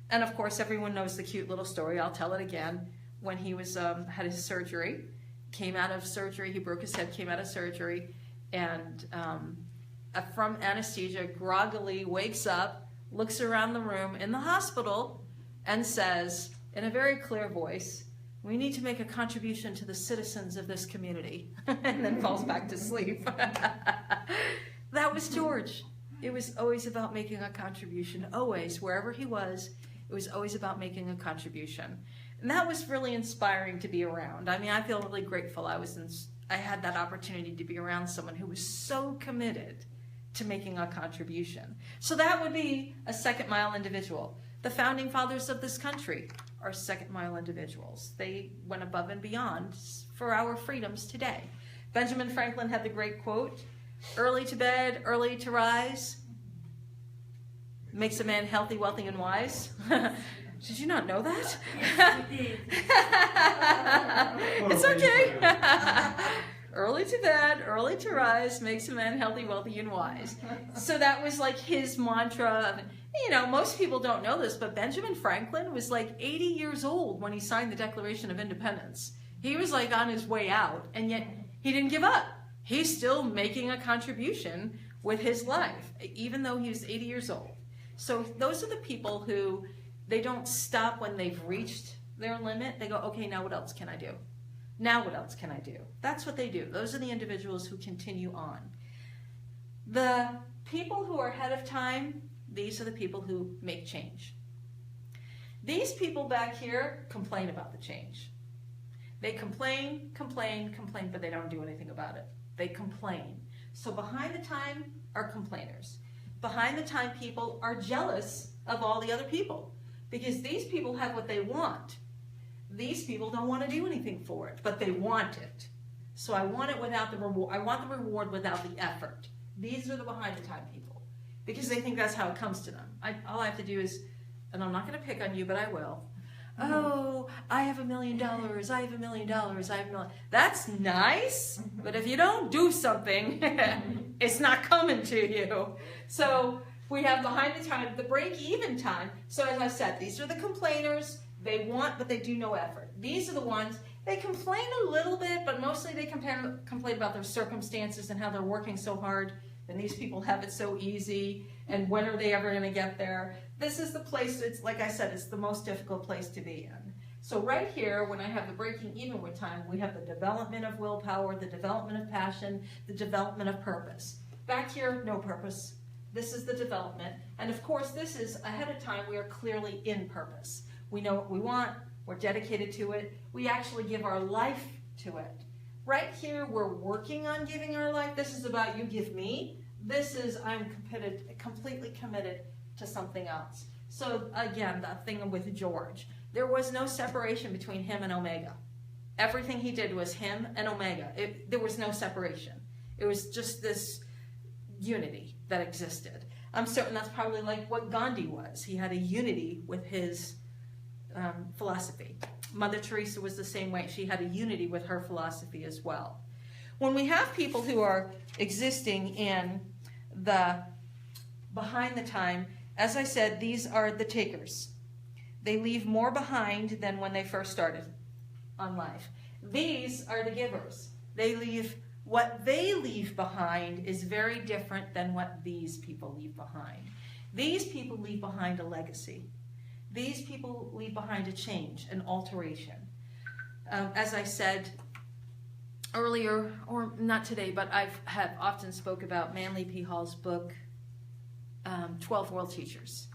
And of course, everyone knows the cute little story. I'll tell it again. When he was had his surgery, came out of surgery, he broke his head, came out of surgery, and from anesthesia, groggily wakes up, looks around the room in the hospital, and says, in a very clear voice, "We need to make a contribution to the citizens of this community," and then falls back to sleep. That was George. It was always about making a contribution, always, wherever he was, it was always about making a contribution. And that was really inspiring to be around. I mean, I feel really grateful I had that opportunity to be around someone who was so committed to making a contribution. So that would be a second mile individual. The founding fathers of this country are second mile individuals. They went above and beyond for our freedoms today. Benjamin Franklin had the great quote, "Early to bed, early to rise, makes a man healthy, wealthy, and wise." Did you not know that? Yes, we did. It's okay. Early to bed, early to rise, makes a man healthy, wealthy, and wise. So that was like his mantra. You know, most people don't know this, but Benjamin Franklin was like 80 years old when he signed the Declaration of Independence. He was like on his way out, and yet he didn't give up. He's still making a contribution with his life, even though he was 80 years old. So those are the people who, they don't stop when they've reached their limit. They go, okay, now what else can I do? Now what else can I do? That's what they do. Those are the individuals who continue on. The people who are ahead of time, these are the people who make change. These people back here complain about the change. They complain, but they don't do anything about it. They complain. So behind the time are complainers. Behind the time people are jealous of all the other people because these people have what they want. These people don't want to do anything for it, but they want it. So I want it without the reward. I want the reward without the effort. These are the behind the time people because they think that's how it comes to them. All I have to do is, and I'm not going to pick on you, but I will. Oh, I have $1 million. I have $1 million. I have $1 million. That's nice, but if you don't do something, it's not coming to you. So we have behind the time, the break-even time. So as I said, these are the complainers. They want, but they do no effort. These are the ones, they complain a little bit, but mostly they complain about their circumstances and how they're working so hard, and these people have it so easy, and when are they ever going to get there? This is the place, it's like I said, it's the most difficult place to be in. So right here, when I have the breaking even with time, we have the development of willpower, the development of passion, the development of purpose. Back here, no purpose. This is the development. And of course, this is ahead of time, we are clearly in purpose. We know what we want, we're dedicated to it, we actually give our life to it. Right here, we're working on giving our life. This is about you give me. This is I'm completely committed to something else. So again, that thing with George, there was no separation between him and Omega. Everything he did was him and Omega. There was no separation. It was just this unity that existed. I'm certain that's probably like what Gandhi was. He had a unity with his philosophy. Mother Teresa was the same way. She had a unity with her philosophy as well. When we have people who are existing in the behind the time, as I said, these are the takers. They leave more behind than when they first started on life. These are the givers. What they leave behind is very different than what these people leave behind. These people leave behind a legacy. These people leave behind a change, an alteration. As I said earlier, or not today, but I have often spoke about Manly P. Hall's book, 12 World Teachers,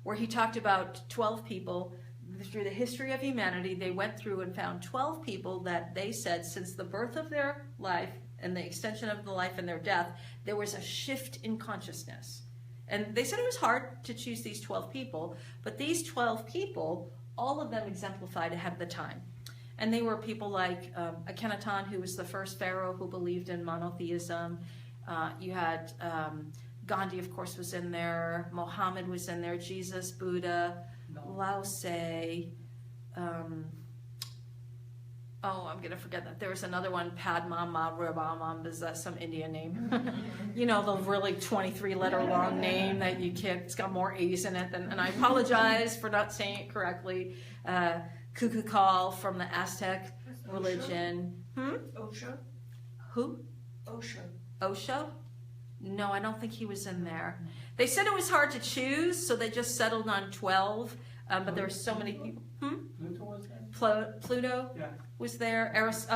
where he talked about 12 people through the history of humanity. They went through and found 12 people that they said since the birth of their life and the extension of the life and their death, there was a shift in consciousness. And they said it was hard to choose these 12 people, but these 12 people, all of them exemplified ahead of the time. And they were people like Akhenaton, who was the first pharaoh who believed in monotheism. You had Gandhi, of course, was in there. Mohammed was in there. Jesus, Buddha, Lao Tse. I'm going to forget that. There was another one, Padma is that some Indian name? You know, the really 23-letter long name that you can't, it's got more A's in it than, and I apologize for not saying it correctly. Kukukal from the Aztec religion. Osho? Who? Osho. Osho? No, I don't think he was in there. They said it was hard to choose, so they just settled on 12, but there were so many people. Pluto was there? Pluto Yeah. was there.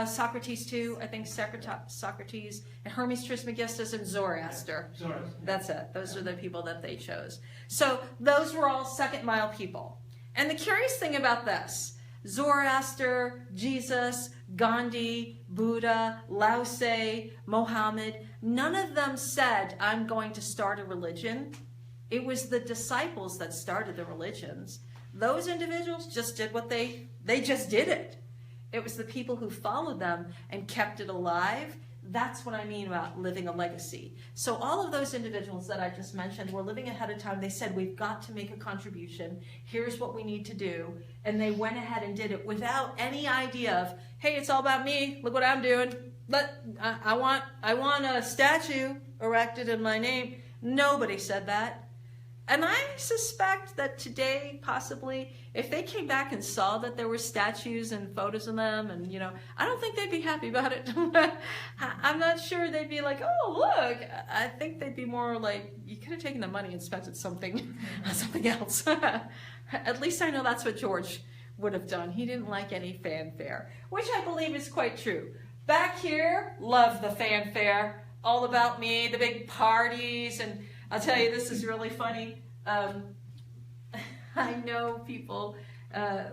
Socrates too, I think Socrates, and Hermes Trismegistus, and Zoroaster. Zoroaster. That's it. Those are the people that they chose. So those were all second mile people. And the curious thing about this, Zoroaster, Jesus, Gandhi, Buddha, Lao Tse, Mohammed, none of them said, I'm going to start a religion. It was the disciples that started the religions. Those individuals just did what they just did it. It was the people who followed them and kept it alive. That's what I mean about living a legacy. So all of those individuals that I just mentioned were living ahead of time. They said, we've got to make a contribution. Here's what we need to do. And they went ahead and did it without any idea of, hey, it's all about me. Look what I'm doing. But I want a statue erected in my name. Nobody said that. And I suspect that today, possibly, if they came back and saw that there were statues and photos of them, and, you know, I don't think they'd be happy about it. I'm not sure they'd be like, oh, look. I think they'd be more like, you could have taken the money and spent it something else. At least I know that's what George would have done. He didn't like any fanfare, which I believe is quite true. Back here, love the fanfare. All about me, the big parties, and I'll tell you, this is really funny. I know people, I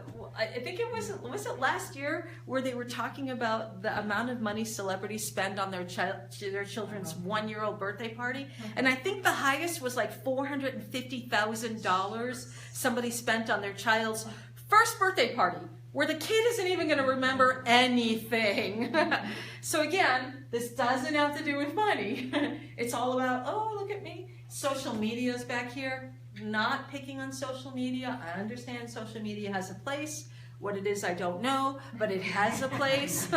think it was it last year where they were talking about the amount of money celebrities spend on their children's 1-year-old birthday party. And I think the highest was like $450,000 somebody spent on their child's first birthday party, where the kid isn't even going to remember anything. So again, this doesn't have to do with money. It's all about, oh, look at me. Social media is back here. Not picking on social media. I understand social media has a place. What it is, I don't know, but it has a place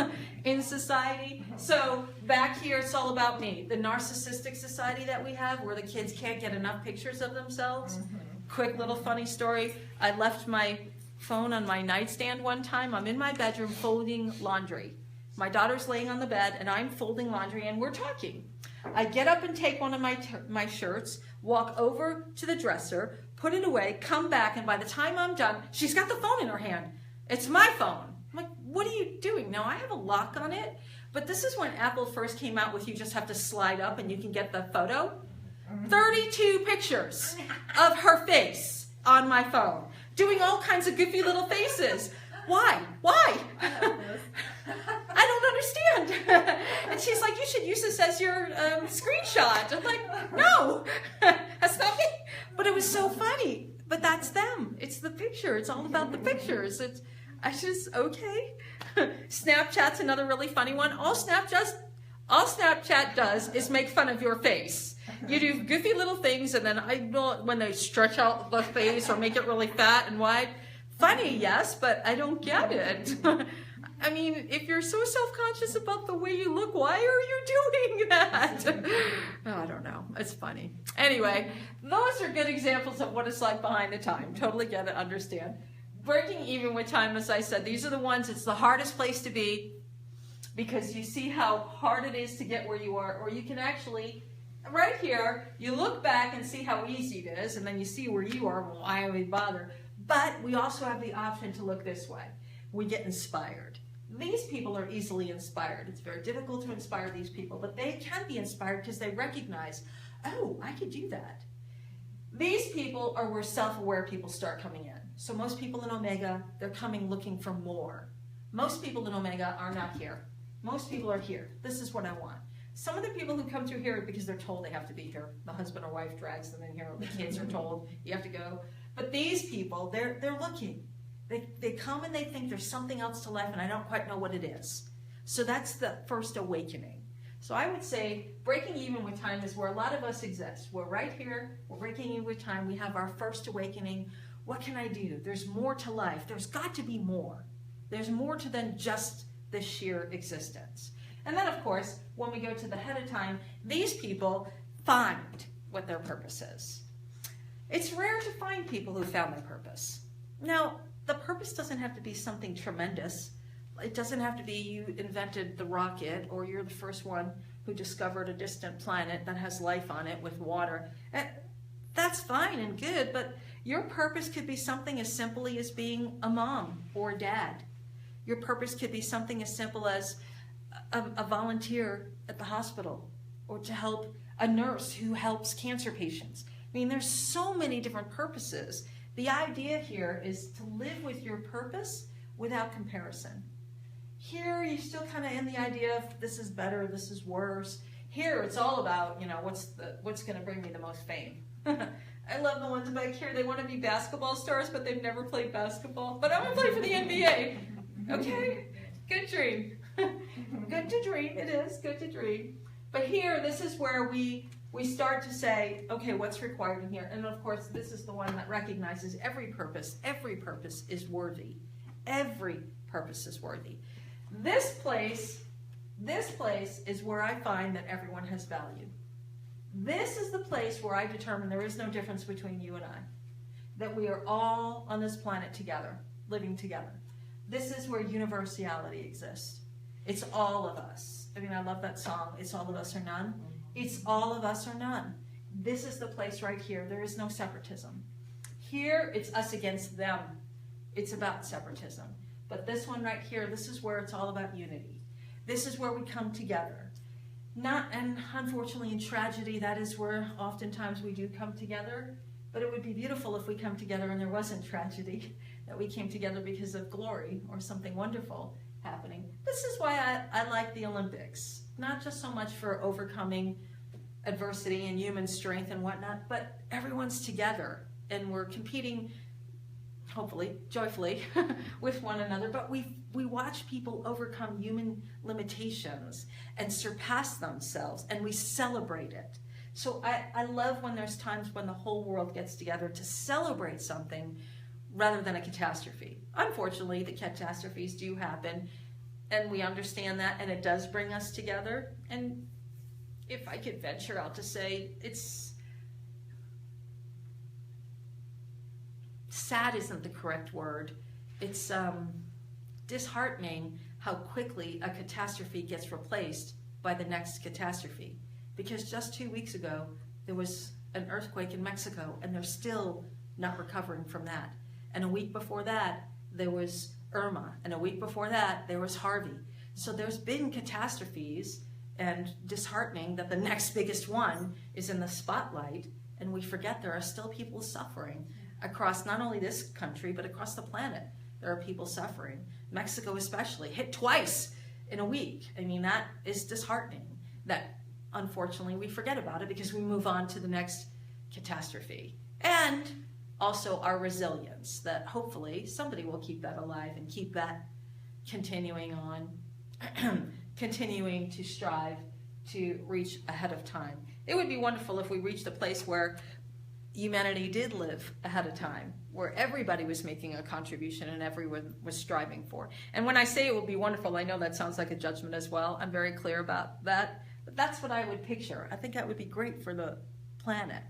in society. So back here, it's all about me. The narcissistic society that we have, where the kids can't get enough pictures of themselves. Quick little funny story. I left my phone on my nightstand one time. I'm in my bedroom folding laundry. My daughter's laying on the bed, and I'm folding laundry, and we're talking. I get up and take one of my shirts, walk over to the dresser, put it away, come back, and by the time I'm done, she's got the phone in her hand. It's my phone. I'm like, what are you doing? Now, I have a lock on it, but this is when Apple first came out with you just have to slide up and you can get the photo. 32 pictures of her face on my phone, doing all kinds of goofy little faces. Why? Why? I don't understand. And she's like, you should use this as your screenshot. I'm like, no, that's not me. But it was so funny. But that's them. It's the picture. It's all about the pictures. Okay. Snapchat's another really funny one. All Snapchat does is make fun of your face. You do goofy little things, and then when they stretch out the face or make it really fat and wide, funny, yes, but I don't get it. I mean, if you're so self-conscious about the way you look, why are you doing that? Oh, I don't know. It's funny. Anyway, those are good examples of what it's like behind the time. Totally get it, understand. Breaking even with time, as I said, these are the ones, it's the hardest place to be, because you see how hard it is to get where you are, or you can actually, right here, you look back and see how easy it is, and then you see where you are, well, why would we bother? But we also have the option to look this way. We get inspired. These people are easily inspired. It's very difficult to inspire these people, but they can be inspired because they recognize, oh, I could do that. These people are where self-aware people start coming in. So most people in Omega, they're coming looking for more. Most people in Omega are not here. Most people are here. This is what I want. Some of the people who come through here are because they're told they have to be here. The husband or wife drags them in here. The kids are told, you have to go. But these people, they're looking. They come and they think there's something else to life and I don't quite know what it is. So that's the first awakening. So I would say breaking even with time is where a lot of us exist. We're right here, we're breaking even with time, we have our first awakening. What can I do? There's more to life. There's got to be more. There's more to than just the sheer existence. And then of course, when we go to the head of time, these people find what their purpose is. It's rare to find people who found their purpose. Now, the purpose doesn't have to be something tremendous. It doesn't have to be you invented the rocket or you're the first one who discovered a distant planet that has life on it with water. And that's fine and good, but your purpose could be something as simply as being a mom or a dad. Your purpose could be something as simple as a volunteer at the hospital or to help a nurse who helps cancer patients. I mean, there's so many different purposes. The idea here is to live with your purpose without comparison. Here, you're still kind of in the idea of this is better, this is worse. Here, it's all about, you know, what's going to bring me the most fame. I love the ones back here. They want to be basketball stars, but they've never played basketball. But I'm going to play for the NBA. Okay? Good dream. Good to dream. It is good to dream. But here, this is where we start to say, okay, what's required in here? And of course, this is the one that recognizes every purpose is worthy. Every purpose is worthy. This place is where I find that everyone has value. This is the place where I determine there is no difference between you and I. That we are all on this planet together, living together. This is where universality exists. It's all of us. I mean, I love that song, It's All of Us or None. It's all of us or none. This is the place right here. There is no separatism. Here, it's us against them. It's about separatism. But this one right here, this is where it's all about unity. This is where we come together. And unfortunately in tragedy, that is where oftentimes we do come together. But it would be beautiful if we come together and there wasn't tragedy, that we came together because of glory or something wonderful happening. This is why I like the Olympics. Not just so much for overcoming adversity and human strength and whatnot, but everyone's together and we're competing, hopefully, joyfully, with one another. But we watch people overcome human limitations and surpass themselves, and we celebrate it. So I love when there's times when the whole world gets together to celebrate something rather than a catastrophe. Unfortunately, the catastrophes do happen, and we understand that, and it does bring us together. And if I could venture out to say, it's sad isn't the correct word. It's disheartening how quickly a catastrophe gets replaced by the next catastrophe. Because just 2 weeks ago, there was an earthquake in Mexico, and they're still not recovering from that. And a week before that, there was Irma. And a week before that, there was Harvey. So there's been catastrophes, and disheartening that the next biggest one is in the spotlight, and we forget there are still people suffering across not only this country, but across the planet. There are people suffering. Mexico especially, hit twice in a week. I mean, that is disheartening. That, unfortunately, we forget about it because we move on to the next catastrophe. And also our resilience, that hopefully somebody will keep that alive and keep that continuing on, continuing to strive to reach ahead of time. It would be wonderful if we reached a place where humanity did live ahead of time, where everybody was making a contribution and everyone was striving for. And when I say it would be wonderful, I know that sounds like a judgment as well. I'm very clear about that. But that's what I would picture. I think that would be great for the planet.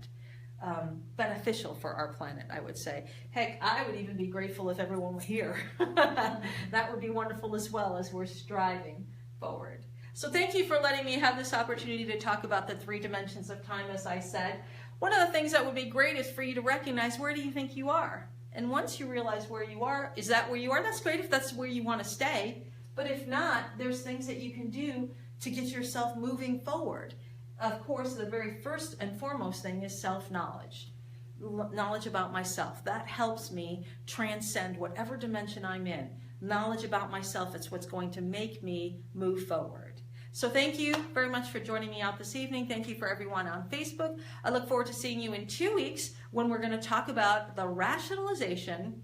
Beneficial for our planet, I would say. Heck, I would even be grateful if everyone were here. That would be wonderful as well, as we're striving forward. So thank you for letting me have this opportunity to talk about the 3 dimensions of time, as I said. One of the things that would be great is for you to recognize, where do you think you are? And once you realize where you are, is that where you are? That's great if that's where you want to stay. But if not, there's things that you can do to get yourself moving forward. Of course, the very first and foremost thing is self-knowledge. Knowledge about myself. That helps me transcend whatever dimension I'm in. Knowledge about myself is what's going to make me move forward. So thank you very much for joining me out this evening. Thank you for everyone on Facebook. I look forward to seeing you in 2 weeks when we're going to talk about the rationalization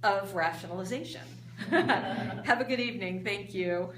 of rationalization. Have a good evening. Thank you.